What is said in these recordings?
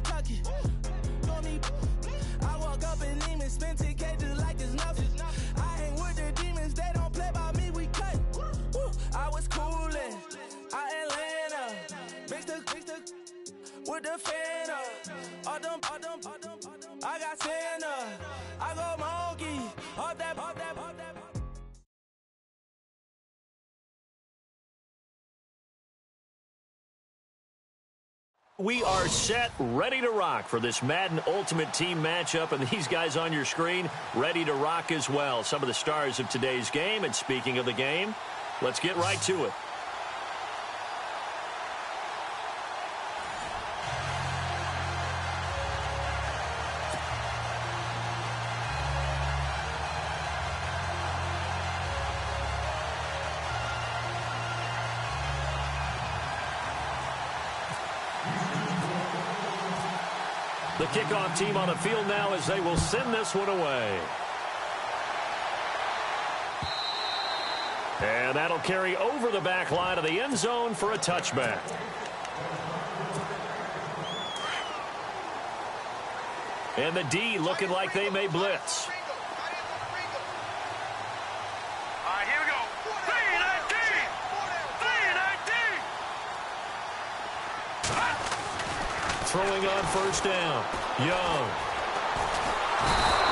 Kentucky. I walk up in demons, spin 10K just like it's nothing. I hang with the demons, they don't play by me, we cut. I was coolin', Atlanta, mixed with the Fanta. I got Santa, I go monkey, up that. We are set, ready to rock for this Madden Ultimate Team matchup, and these guys on your screen ready to rock as well. Some of the stars of today's game, and speaking of the game, let's get right to it. The kickoff team on the field now as they will send this one away. And that'll carry over the back line of the end zone for a touchback. And the D looking like they may blitz. Throwing on first down. Young.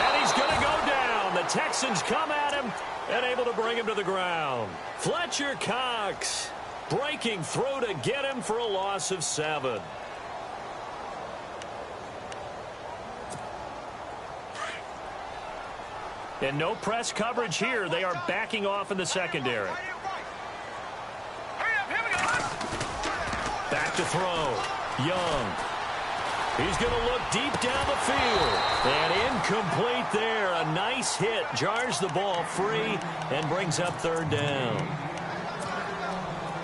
And he's going to go down. The Texans come at him and able to bring him to the ground. Fletcher Cox breaking through to get him for a loss of 7. And no press coverage here. They are backing off in the secondary. Back to throw. Young. He's going to look deep down the field. And incomplete there. A nice hit. Jars the ball free and brings up third down.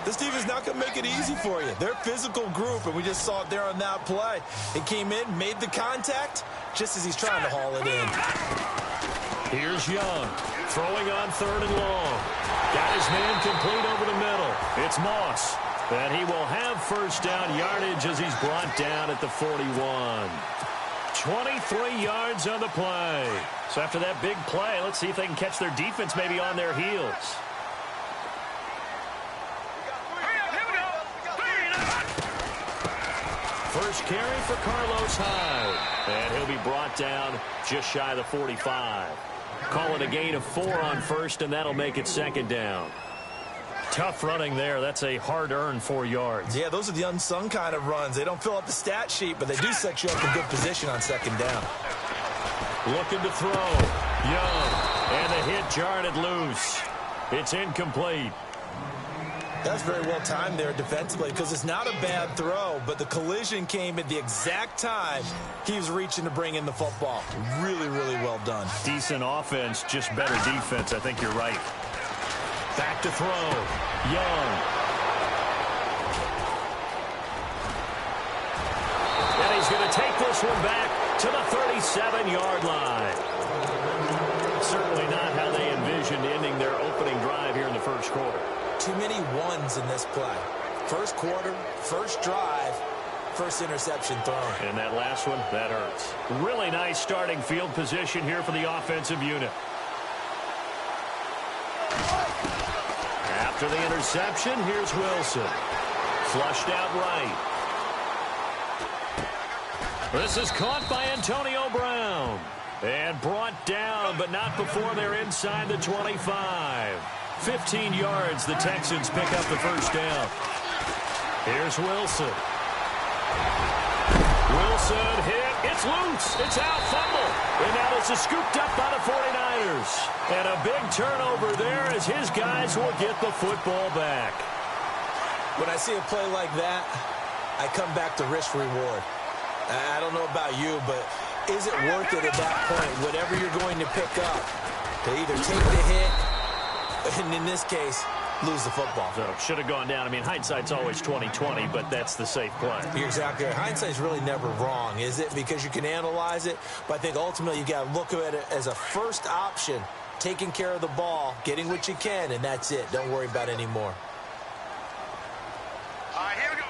This team is not going to make it easy for you. They're a physical group, and we just saw it there on that play. It came in, made the contact, just as he's trying to haul it in. Here's Young. Throwing on third and long. Got his man complete over the middle. It's Moss. And he will have first down yardage as he's brought down at the 41. 23 yards on the play. So after that big play, let's see if they can catch their defense maybe on their heels. First carry for Carlos Hyde. And he'll be brought down just shy of the 45. Call it a gain of 4 on first, and that'll make it second down. Tough running there. That's a hard-earned 4 yards. Yeah, those are the unsung kind of runs. They don't fill up the stat sheet, but they do set you up in good position on second down. Looking to throw. Young. And the hit jarred it loose. It's incomplete. That's very well timed there defensively because it's not a bad throw, but the collision came at the exact time he was reaching to bring in the football. Really, really well done. Decent offense, just better defense. I think you're right. Back to throw. Young. And he's going to take this one back to the 37-yard line. Certainly not how they envisioned ending their opening drive here in the first quarter. Too many ones in this play. First quarter, first drive, first interception thrown. And that last one, that hurts. Really nice starting field position here for the offensive unit. After the interception, here's Wilson. Flushed out right. This is caught by Antonio Brown. And brought down, but not before they're inside the 25. 15 yards, the Texans pick up the first down. Here's Wilson. Wilson hit. It's loose. It's out. Fumble. And now this is scooped up by the 49ers. And a big turnover there as his guys will get the football back. When I see a play like that, I come back to risk reward. I don't know about you, but is it worth it at that point, whatever you're going to pick up, to either take the hit, and in this case, lose the football? So should have gone down. I mean, hindsight's always 20/20, but that's the safe play. You're exactly right. Hindsight's really never wrong, is it? Because you can analyze it, but I think ultimately you got to look at it as a first option, taking care of the ball, getting what you can, and that's it. Don't worry about it anymore. All right, here we go.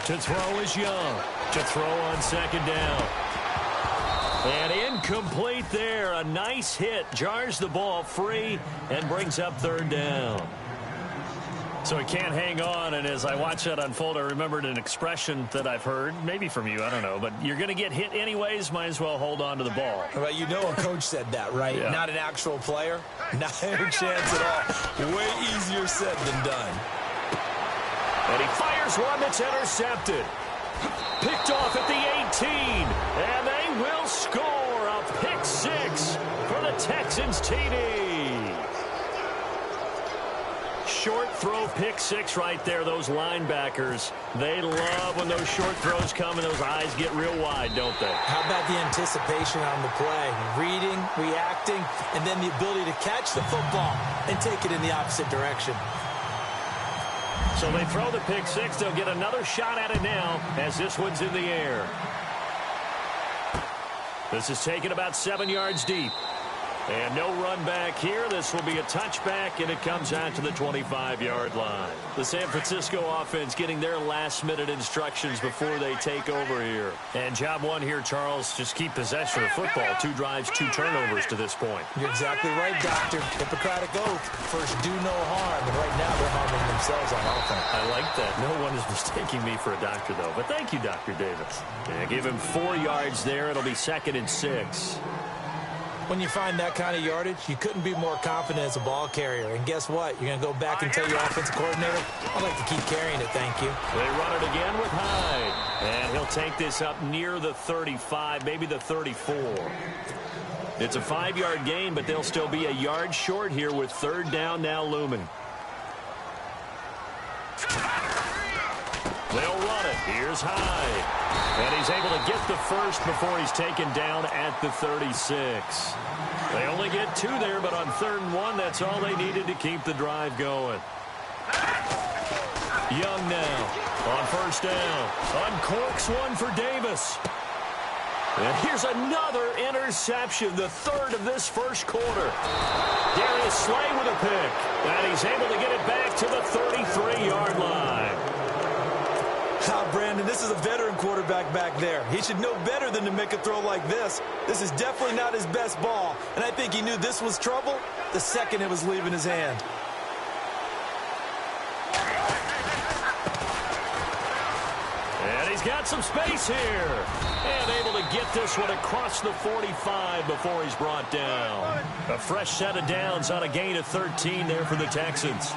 To throw is Young. To throw on second down. And incomplete there. A nice hit. Jars the ball free and brings up third down. So he can't hang on, and as I watch that unfold, I remembered an expression that I've heard, maybe from you, I don't know, but you're going to get hit anyways, might as well hold on to the ball. Well, you know a coach said that, right? Yeah. Not an actual player. Not a chance at all. Way easier said than done. And he fires one that's intercepted. Picked off at the 18, and they will score a pick six for the Texans TD. Short throw pick six right there. Those linebackers, they love when those short throws come and those eyes get real wide, don't they? How about the anticipation on the play? Reading, reacting, and then the ability to catch the football and take it in the opposite direction. So they throw the pick six. They'll get another shot at it now as this one's in the air. This is taken about 7 yards deep. And no run back here. This will be a touchback, and it comes out to the 25-yard line. The San Francisco offense getting their last-minute instructions before they take over here. And job one here, Charles, just keep possession of the football. 2 drives, 2 turnovers to this point. You're exactly right, Doctor. Hippocratic oath. First, do no harm. And right now, they're harming themselves on offense. I like that. No one is mistaking me for a doctor, though. But thank you, Dr. Davis. Yeah, give him 4 yards there. It'll be 2nd and 6. When you find that kind of yardage, you couldn't be more confident as a ball carrier. And guess what? You're going to go back and tell your offensive coordinator, I'd like to keep carrying it, thank you. They run it again with Hyde. And he'll take this up near the 35, maybe the 34. It's a 5-yard gain, but they'll still be a yard short here with third down now looming. They'll run it. Here's Hyde. And he's able to get the first before he's taken down at the 36. They only get 2 there, but on 3rd and 1, that's all they needed to keep the drive going. Young now on 1st down. Uncorks one for Davis. And here's another interception, the 3rd of this first quarter. Darius Slay with a pick. And he's able to get it back to the 33-yard line. Brandon, this is a veteran quarterback back there. He should know better than to make a throw like this. This is definitely not his best ball, and I think he knew this was trouble the second it was leaving his hand. And he's got some space here. And able to get this one across the 45 before he's brought down. A fresh set of downs on a gain of 13 there for the Texans.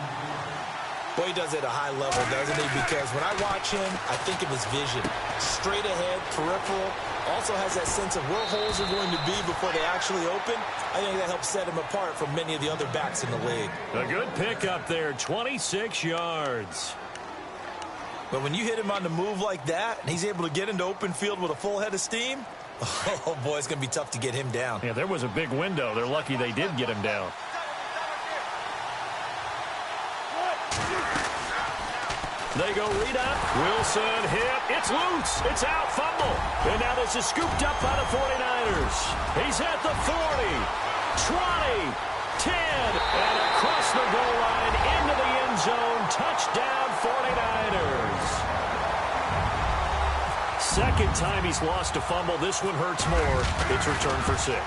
Well, he does it at a high level, doesn't he? Because when I watch him, I think of his vision. Straight ahead, peripheral. Also has that sense of where holes are going to be before they actually open. I think that helps set him apart from many of the other backs in the league. A good pickup there, 26 yards. But when you hit him on the move like that, and he's able to get into open field with a full head of steam, oh, boy, it's going to be tough to get him down. Yeah, there was a big window. They're lucky they did get him down. They go read up. Wilson hit. It's loose. It's out. Fumble. And now this is scooped up by the 49ers. He's at the 40, 20, 10, and across the goal line into the end zone. Touchdown 49ers. Second time he's lost a fumble. This one hurts more. It's returned for 6.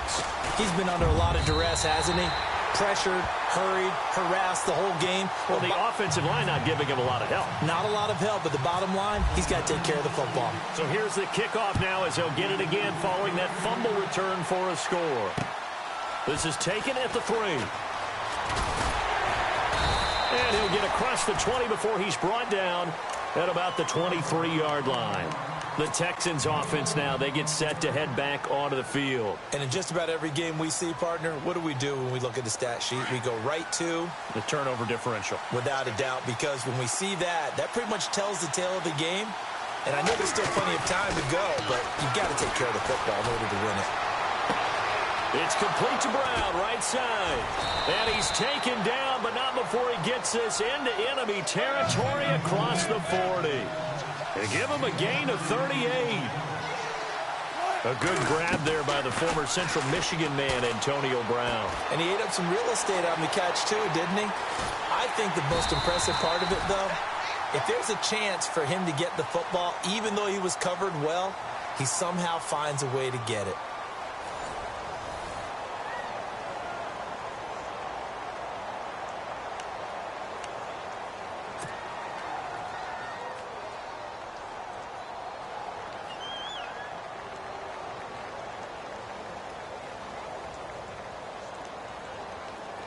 He's been under a lot of duress, hasn't he? Pressured, hurried, harassed the whole game. Well, the offensive line not giving him a lot of help. Not a lot of help, but the bottom line, he's got to take care of the football. So here's the kickoff now as he'll get it again following that fumble return for a score. This is taken at the 3. And he'll get across the 20 before he's brought down at about the 23-yard line. The Texans offense now, they get set to head back onto the field. And in just about every game we see, partner, what do we do when we look at the stat sheet? We go right to the turnover differential. Without a doubt, because when we see that, that pretty much tells the tale of the game. And I know there's still plenty of time to go, but you've got to take care of the football in order to win it. It's complete to Brown, right side. And he's taken down, but not before he gets this into enemy territory across the 40. They give him a gain of 38. A good grab there by the former Central Michigan man, Antonio Brown. And he ate up some real estate on the catch, too, didn't he? I think the most impressive part of it, though, If there's a chance for him to get the football, even though he was covered well, he somehow finds a way to get it.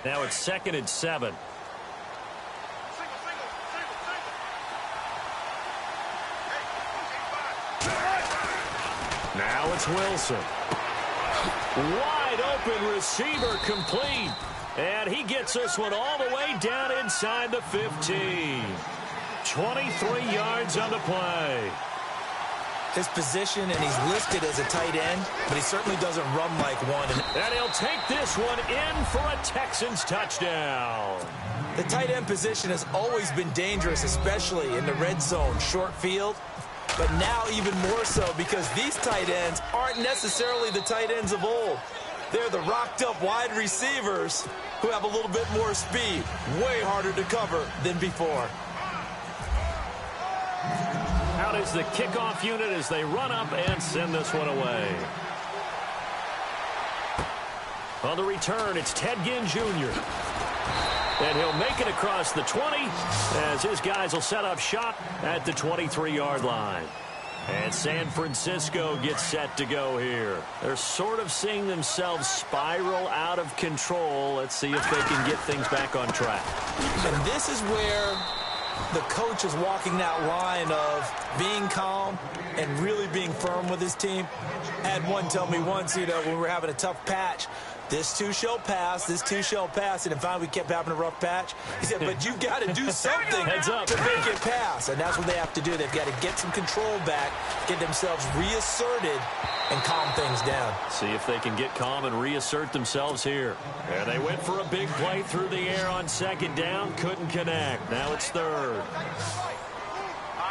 Now it's 2nd and 7. Now it's Wilson. Wide open receiver complete. And he gets this one all the way down inside the 15. 23 yards on the play. His position, and he's listed as a tight end, but he certainly doesn't run like one. And he'll take this one in for a Texans touchdown. The tight end position has always been dangerous, especially in the red zone, short field. But now even more so because these tight ends aren't necessarily the tight ends of old. They're the rocked-up wide receivers who have a little bit more speed, way harder to cover than before. Out is the kickoff unit as they run up and send this one away. On the return, it's Ted Ginn Jr. And he'll make it across the 20 as his guys will set up shop at the 23-yard line. And San Francisco gets set to go here. They're sort of seeing themselves spiral out of control. Let's see if they can get things back on track. And this is where the coach is walking that line of being calm and really being firm with his team. I had one tell me once, when we were having a tough patch, this too shall pass, this too shall pass. And finally we kept having a rough patch. He said, but you've got to do something Heads up. to make it pass. And that's what they have to do. They've got to get some control back, get themselves reasserted, and calm things down. See if they can get calm and reassert themselves here. And they went for a big play through the air on 2nd down. Couldn't connect. Now it's 3rd.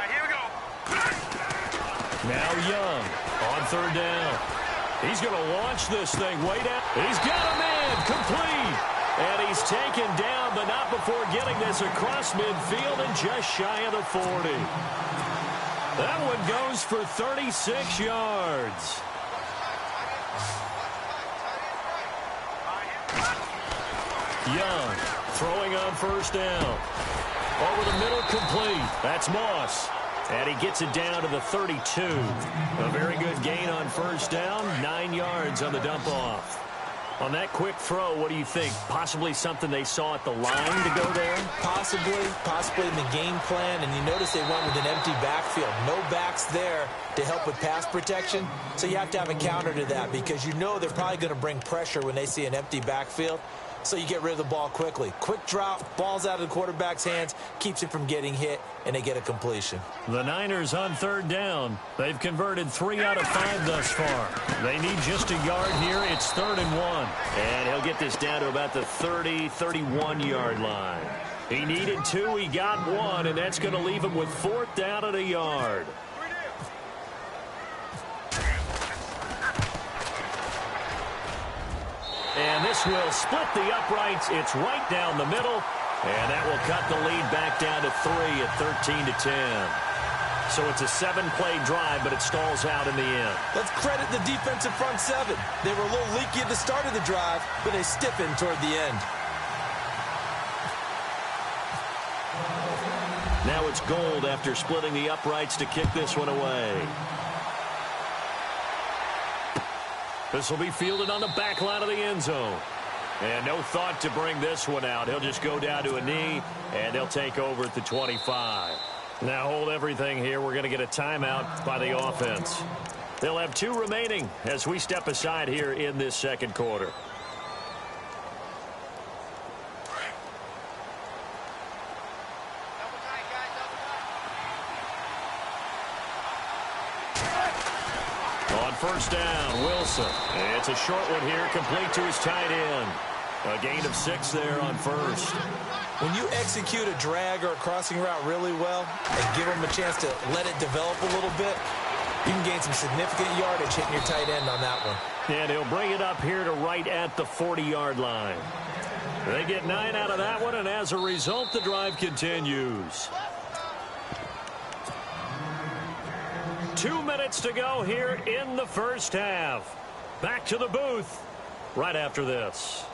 Here we go. Now Young on 3rd down. He's going to launch this thing way down. He's got a man complete. And he's taken down, but not before getting this across midfield and just shy of the 40. That one goes for 36 yards. Young throwing on 1st down. Over the middle, complete. That's Moss. And he gets it down to the 32. A very good gain on 1st down. 9 yards on the dump off. On that quick throw, what do you think? Possibly something they saw at the line to go there? Possibly in the game plan. And you notice they went with an empty backfield. No backs there to help with pass protection. So you have to have a counter to that because you know they're probably going to bring pressure when they see an empty backfield. So you get rid of the ball quickly. Quick drop, ball's out of the quarterback's hands, keeps it from getting hit, and they get a completion. The Niners on 3rd down. They've converted 3 out of 5 thus far. They need just a yard here. It's 3rd and 1. And he'll get this down to about the 30, 31-yard line. He needed 2. He got 1, and that's going to leave him with 4th down at a yard. And this will split the uprights. It's right down the middle. And that will cut the lead back down to 3 at 13-10. So it's a 7-play drive, but it stalls out in the end. Let's credit the defensive front 7. They were a little leaky at the start of the drive, but they stiffened toward the end. Now it's Gold after splitting the uprights to kick this one away. This will be fielded on the back line of the end zone. And no thought to bring this one out. He'll just go down to a knee, and they'll take over at the 25. Now hold everything here. We're going to get a timeout by the offense. They'll have 2 remaining as we step aside here in this 2nd quarter. On 1st down, Wilson. It's a short one here, complete to his tight end. A gain of 6 there on 1st. When you execute a drag or a crossing route really well and give them a chance to let it develop a little bit, you can gain some significant yardage hitting your tight end on that one. And he'll bring it up here to right at the 40-yard line. They get 9 out of that one, and as a result, the drive continues. 2 minutes to go here in the first half. Back to the booth right after this.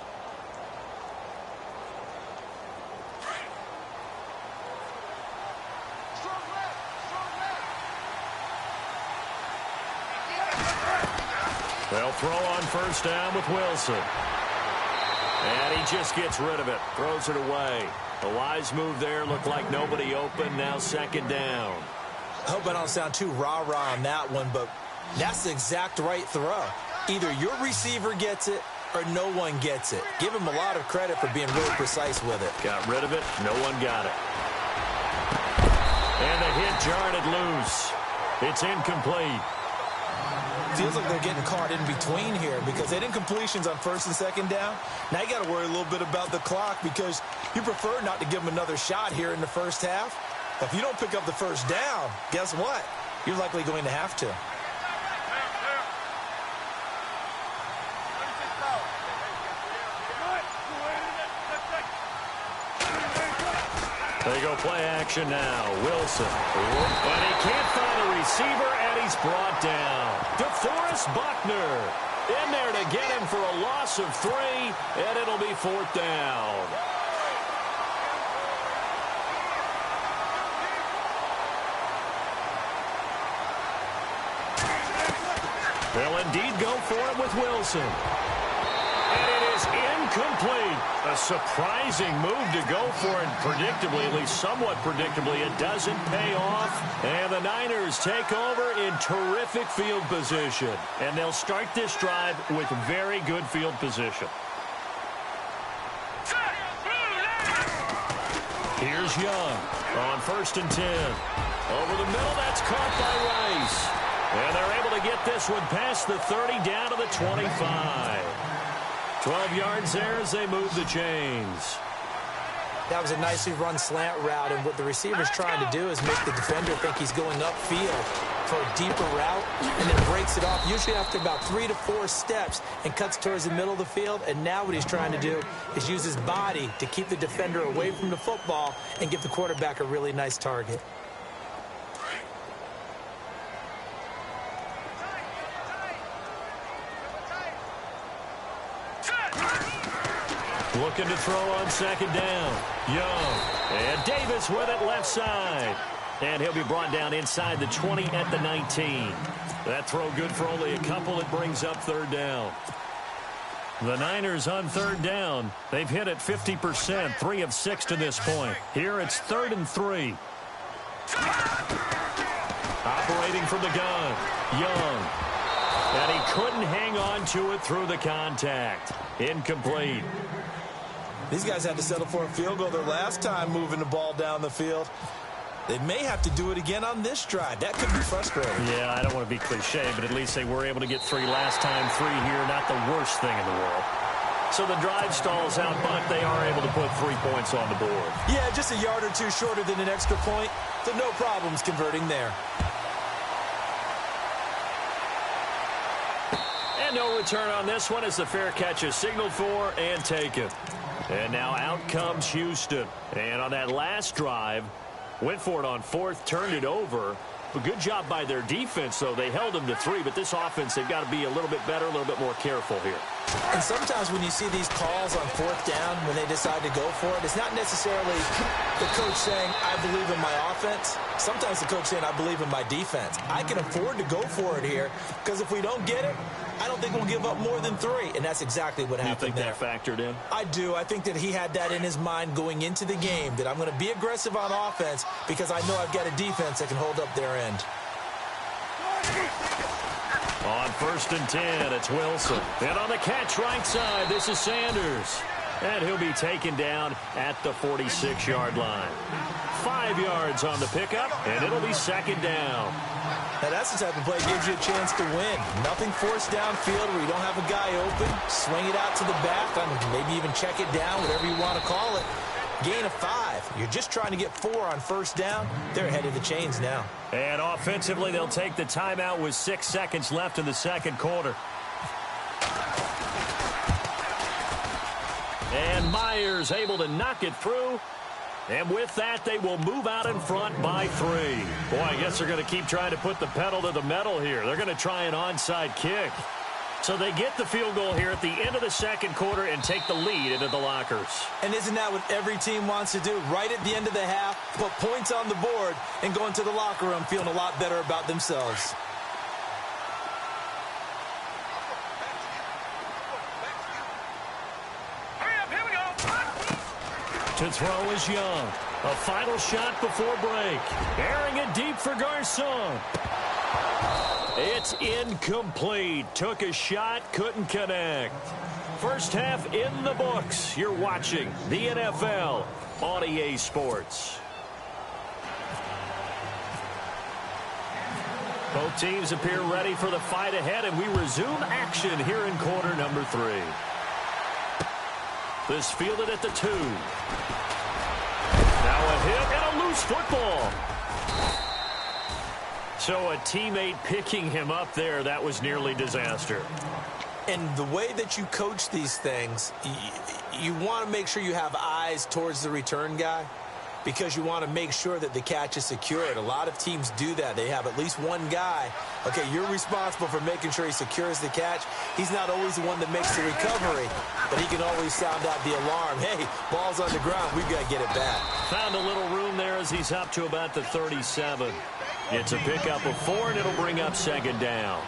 They'll throw on first down with Wilson. And he just gets rid of it. Throws it away. A wise move there. Looked like nobody open. Now second down. I hope I don't sound too rah-rah on that one, but that's the exact right throw. Either your receiver gets it or no one gets it. Give him a lot of credit for being really precise with it. Got rid of it. No one got it. And the hit jarred it loose. It's incomplete. Feels like they're getting caught in between here because they didn't completions on first and second down. Now you got to worry a little bit about the clock because you prefer not to give them another shot here in the first half. But if you don't pick up the first down, guess what? You're likely going to have to. They go play action now. Wilson. And he can't find a receiver, and he's brought down. DeForest Buckner in there to get him for a loss of 3, and it'll be fourth down. They'll indeed go for it with Wilson. And it is incomplete. A surprising move to go for it predictably, at least somewhat predictably. It doesn't pay off. And the Niners take over in terrific field position. And they'll start this drive with very good field position. Here's Young on first and 10. Over the middle, that's caught by Rice. And they're able to get this one past the 30 down to the 25. 12 yards there as they move the chains. That was a nicely run slant route, and what the receiver's trying to do is make the defender think he's going upfield for a deeper route, and then breaks it off, usually after about 3 to 4 steps, and cuts towards the middle of the field. And now what he's trying to do is use his body to keep the defender away from the football and give the quarterback a really nice target. Looking to throw on second down. Young. And Davis with it left side. And he'll be brought down inside the 20 at the 19. That throw good for only a couple. It brings up third down. The Niners on third down. They've hit it 50%, 3 of 6 to this point. Here it's 3rd and 3. Operating from the gun. Young. And he couldn't hang on to it through the contact. Incomplete. These guys had to settle for a field goal their last time moving the ball down the field. They may have to do it again on this drive. That could be frustrating. Yeah, I don't want to be cliche, but at least they were able to get 3 last time. 3 here, not the worst thing in the world. So the drive stalls out, but they are able to put 3 points on the board. Yeah, just a yard or 2 shorter than an extra point. So no problems converting there. And no return on this one as the fair catch is signaled for and taken. And now out comes Houston. And on that last drive, went for it on 4th, turned it over. A good job by their defense, though. They held them to 3, but this offense, they've got to be a little bit better, a little bit more careful here. And sometimes when you see these calls on 4th down, when they decide to go for it, it's not necessarily the coach saying, I believe in my offense. Sometimes the coach saying, I believe in my defense. I can afford to go for it here because if we don't get it, I don't think we'll give up more than 3. And that's exactly what happened there. You think that factored in? I do. I think that he had that in his mind going into the game, that I'm going to be aggressive on offense because I know I've got a defense that can hold up their end. On 1st and 10, it's Wilson. And on the catch right side, this is Sanders. And he'll be taken down at the 46-yard line. 5 yards on the pickup, and it'll be second down. Now that's the type of play that gives you a chance to win. Nothing forced downfield where you don't have a guy open. Swing it out to the back, maybe even check it down, whatever you want to call it. Gain of 5. You're just trying to get 4 on 1st down. They're ahead of the chains now. And offensively, they'll take the timeout with 6 seconds left in the second quarter. And Myers able to knock it through. And with that, they will move out in front by 3. Boy, I guess they're going to keep trying to put the pedal to the metal here. They're going to try an onside kick. So they get the field goal here at the end of the second quarter and take the lead into the lockers. And isn't that what every team wants to do? Right at the end of the half, put points on the board and go into the locker room feeling a lot better about themselves. To throw is Young. A final shot before break. Airing it deep for Garcon. It's incomplete. Took a shot, couldn't connect. First half in the books. You're watching the NFL on EA Sports. Both teams appear ready for the fight ahead, and we resume action here in quarter number 3. This fielded at the 2. Now a hit and a loose football. So a teammate picking him up there, that was nearly disaster. And the way that you coach these things, you want to make sure you have eyes towards the return guy because you want to make sure that the catch is secured. A lot of teams do that. They have at least one guy. Okay, you're responsible for making sure he secures the catch. He's not always the one that makes the recovery, but he can always sound out the alarm. Hey, ball's on the ground. We've got to get it back. Found a little room there as he's up to about the 37. It's a pickup of 4, and it'll bring up second down.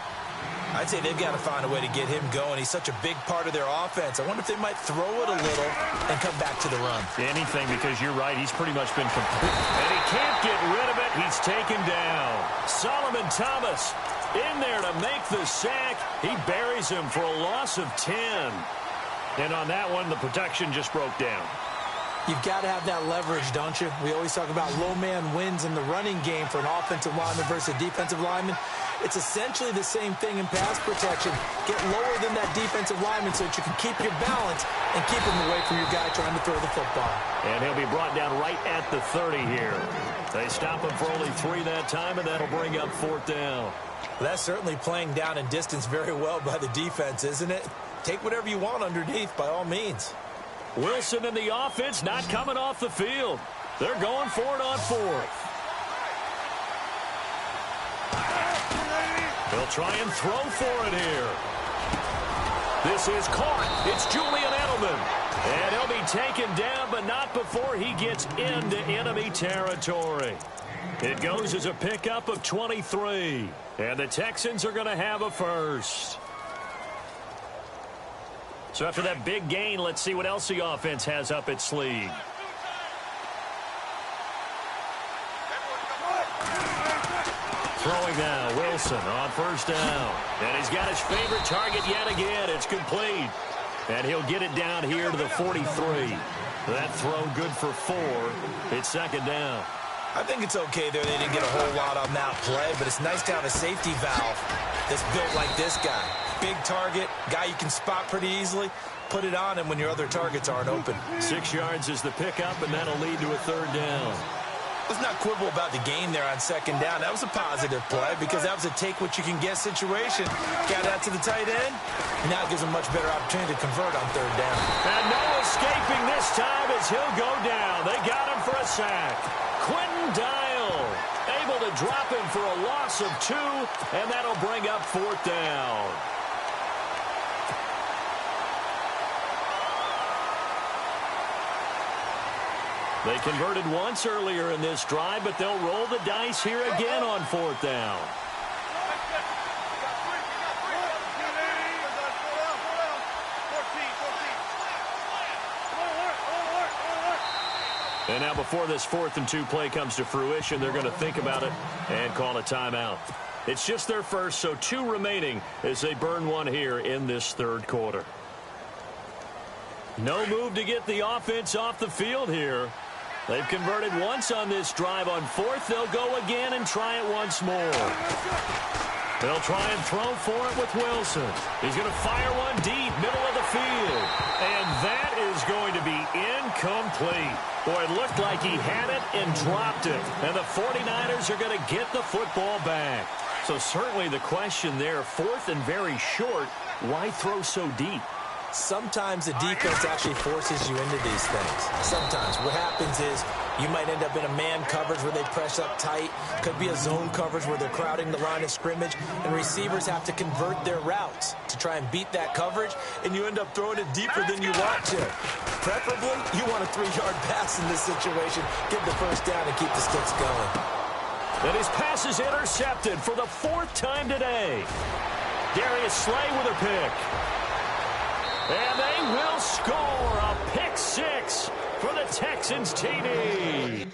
I'd say they've got to find a way to get him going. He's such a big part of their offense. I wonder if they might throw it a little and come back to the run. Anything, because you're right. He's pretty much been complete. And he can't get rid of it. He's taken down. Solomon Thomas in there to make the sack. He buries him for a loss of 10. And on that one, the protection just broke down. You've got to have that leverage, don't you? We always talk about low man wins in the running game for an offensive lineman versus a defensive lineman. It's essentially the same thing in pass protection. Get lower than that defensive lineman so that you can keep your balance and keep him away from your guy trying to throw the football. And he'll be brought down right at the 30 here. They stop him for only 3 that time, and that'll bring up 4th down. Well, that's certainly playing down in distance very well by the defense, isn't it? Take whatever you want underneath by all means. Wilson and the offense not coming off the field. They're going for it on 4th. They'll try and throw for it here. This is caught. It's Julian Edelman. And he'll be taken down, but not before he gets into enemy territory. It goes as a pickup of 23. And the Texans are going to have a first. So after that big gain, let's see what else the offense has up its sleeve. Throwing now, Wilson on first down. And he's got his favorite target yet again. It's complete. And he'll get it down here to the 43. That throw good for 4. It's second down. I think it's okay there. They didn't get a whole lot on that play, but it's nice to have a safety valve that's built like this guy. Big target, guy you can spot pretty easily. Put it on him when your other targets aren't open. 6 yards is the pickup, and that'll lead to a 3rd down. Let's not quibble about the gain there on second down. That was a positive play because that was a take-what-you-can-get situation. Got out to the tight end. Now it gives him a much better opportunity to convert on 3rd down. And no escaping this time as he'll go down. They got him for a sack. Quentin Dial able to drop him for a loss of 2, and that'll bring up 4th down. They converted once earlier in this drive, but they'll roll the dice here again on 4th down. And now before this 4th and 2 play comes to fruition, they're going to think about it and call a timeout. It's just their first, so 2 remaining as they burn 1 here in this 3rd quarter. No move to get the offense off the field here. They've converted once on this drive. On 4th, they'll go again and try it once more. They'll try and throw for it with Wilson. He's going to fire one deep, middle of the field. And that is going to be incomplete. Boy, it looked like he had it and dropped it. And the 49ers are going to get the football back. So certainly the question there, 4th and very short, why throw so deep? Sometimes the defense actually forces you into these things. Sometimes what happens is You might end up in a man coverage where they press up tight. Could be a zone coverage where they're crowding the line of scrimmage, and receivers have to convert their routes to try and beat that coverage, and you end up throwing it deeper than you want to. Preferably, you want a 3-yard pass in this situation. Get the first down and keep the sticks going. And his pass is intercepted for the 4th time today. Darius Slay with a pick. And they will score a pick 6 for the Texans TD.